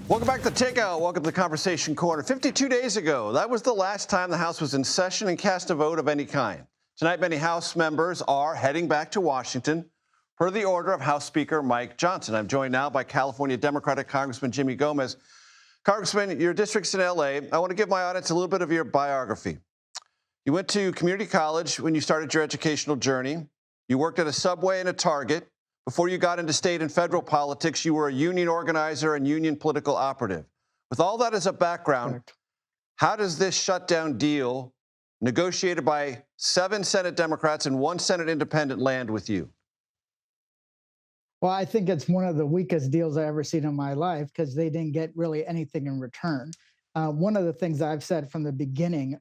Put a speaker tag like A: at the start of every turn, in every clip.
A: Welcome back to The Takeout. Welcome to the Conversation Corner. 52 days ago, that was the last time the House was in session and cast a vote of any kind. Tonight, many House members are heading back to Washington per the order of House Speaker Mike Johnson. I'm joined now by California Democratic Congressman Jimmy Gomez. Congressman, your district's in L.A. I want to give my audience a little bit of your biography. You went to community college when you started your educational journey. You worked at a Subway and a Target. Before you got into state and federal politics, you were a union organizer and union political operative. With all that as a background, how does this shutdown deal, negotiated by 7 Senate Democrats and 1 Senate independent, land with you?
B: Well, I think it's one of the weakest deals I've ever seen in my life because they didn't get really anything in return. One of the things I've said from the beginning,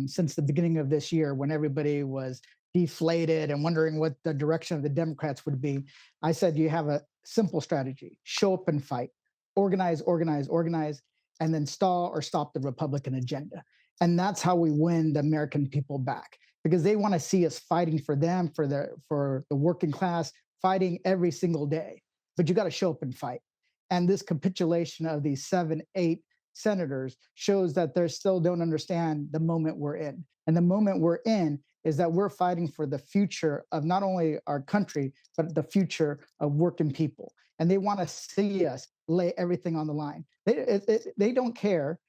B: since the beginning of this year, when everybody was deflated and wondering what the direction of the Democrats would be, I said you have a simple strategy: show up and fight, organize, organize, organize, and then stall or stop the Republican agenda. And that's how we win the American people back, because they want to see us fighting for them, for the working class, fighting every single day. But you got to show up and fight. And this capitulation of these 7, 8 senators shows that they still don't understand the moment we're in. And the moment we're in is that we're fighting for the future of not only our country, but the future of working people. And they want to see us lay everything on the line. They don't care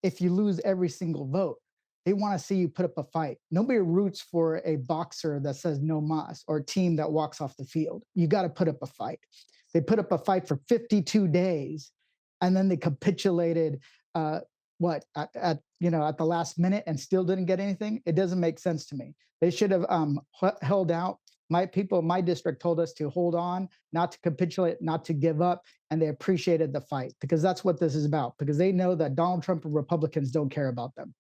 B: if you lose every single vote. They want to see you put up a fight. Nobody roots for a boxer that says no mas or a team that walks off the field. You got to put up a fight. They put up a fight for 52 days, and then they capitulated at the last minute and still didn't get anything. It doesn't make sense to me. They should have held out. My people in my district told us to hold on, not to capitulate, not to give up, and they appreciated the fight, because that's what this is about, because they know that Donald Trump and Republicans don't care about them.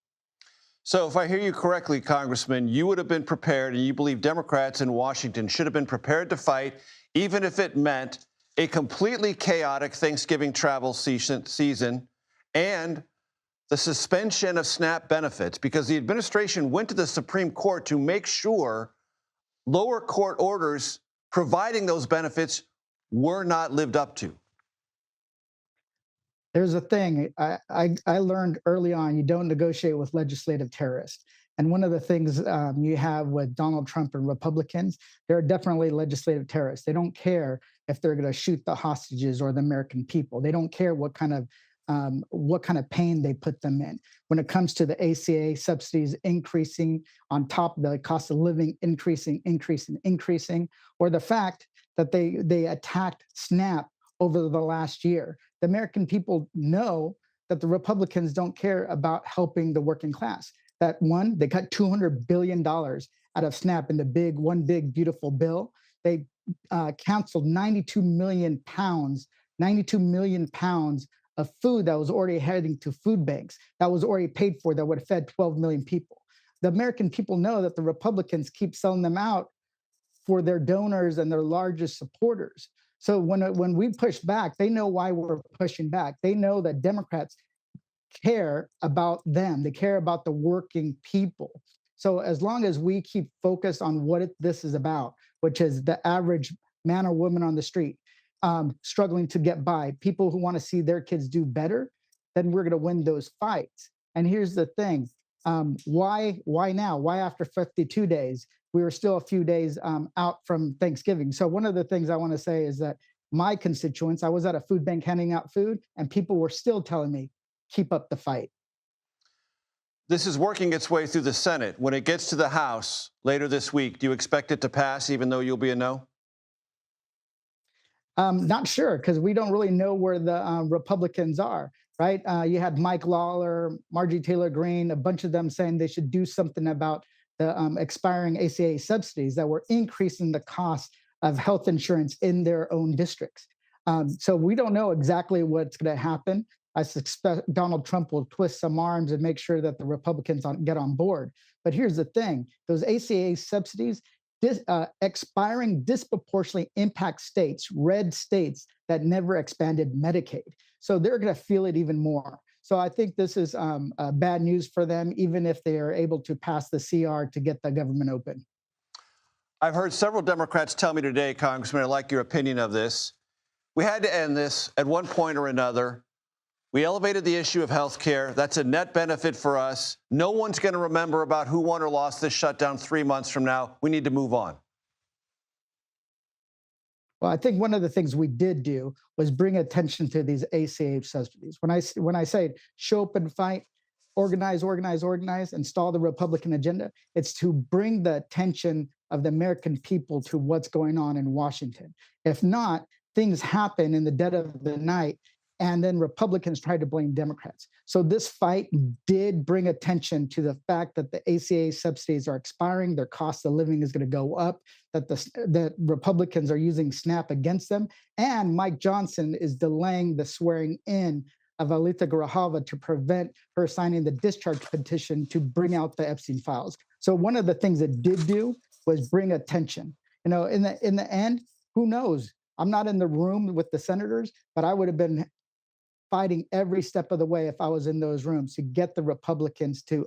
A: So if I hear you correctly, Congressman, you would have been prepared, and you believe Democrats in Washington should have been prepared to fight, even if it meant a completely chaotic Thanksgiving travel season and the suspension of SNAP benefits, because the administration went to the Supreme Court to make sure lower court orders providing those benefits were not lived up to.
B: There's a thing I learned early on: you don't negotiate with legislative terrorists. And one of the things you have with Donald Trump and Republicans, they're definitely legislative terrorists. They don't care if they're going to shoot the hostages or the American people. They don't care what kind of pain they put them in. When it comes to the ACA subsidies increasing on top of the cost of living increasing, or the fact that they attacked SNAP over the last year. The American people know that the Republicans don't care about helping the working class. That one, they cut $200 billion out of SNAP in the one big beautiful bill. They canceled 92 million pounds of food that was already heading to food banks, that was already paid for, that would have fed 12 million people. The American people know that the Republicans keep selling them out for their donors and their largest supporters. So when we push back, they know why we're pushing back. They know that Democrats care about them. They care about the working people. So as long as we keep focused on what this is about, which is the average man or woman on the street struggling to get by, people who want to see their kids do better, then we're going to win those fights. And here's the thing. Why now? Why after 52 days? We were still a few days out from Thanksgiving. So one of the things I want to say is that my constituents, I was at a food bank handing out food, and people were still telling me, keep up the fight.
A: This is working its way through the Senate. When it gets to the House later this week, do you expect it to pass, even though you'll be a no?
B: Not sure, because we don't really know where the Republicans are, right? You had Mike Lawler, Marjorie Taylor Greene, a bunch of them saying they should do something about the expiring ACA subsidies that were increasing the cost of health insurance in their own districts. So we don't know exactly what's going to happen. I suspect Donald Trump will twist some arms and make sure that the Republicans get on board. But here's the thing: those ACA subsidies expiring disproportionately impact states, red states that never expanded Medicaid. So they're going to feel it even more. So I think this is bad news for them, even if they are able to pass the CR to get the government open.
A: I've heard several Democrats tell me today, Congressman, I'd like your opinion of this. We had to end this at one point or another. We elevated the issue of health care. That's a net benefit for us. No one's going to remember about who won or lost this shutdown 3 months from now. We need to move on.
B: Well, I think one of the things we did do was bring attention to these ACA subsidies. When I say show up and fight, organize, organize, organize, install the Republican agenda, it's to bring the attention of the American people to what's going on in Washington. If not, things happen in the dead of the night, and then Republicans try to blame Democrats. So this fight did bring attention to the fact that the ACA subsidies are expiring, their cost of living is going to go up, that Republicans are using SNAP against them, and Mike Johnson is delaying the swearing in of Alita Grajava to prevent her signing the discharge petition to bring out the Epstein files. So one of the things it did do was bring attention. You know, in the end, who knows? I'm not in the room with the senators, but I would have been fighting every step of the way if I was in those rooms to get the Republicans to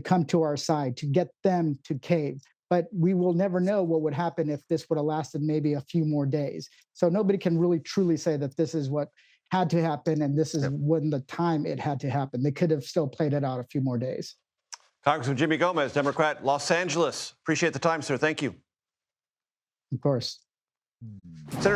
B: come to our side, to get them to cave. But we will never know what would happen if this would have lasted maybe a few more days. So nobody can really truly say that this is what had to happen and this is when the time it had to happen. They could have still played it out a few more days.
A: Congressman Jimmy Gomez, Democrat, Los Angeles. Appreciate the time, sir. Thank you.
B: Of course.
A: Senator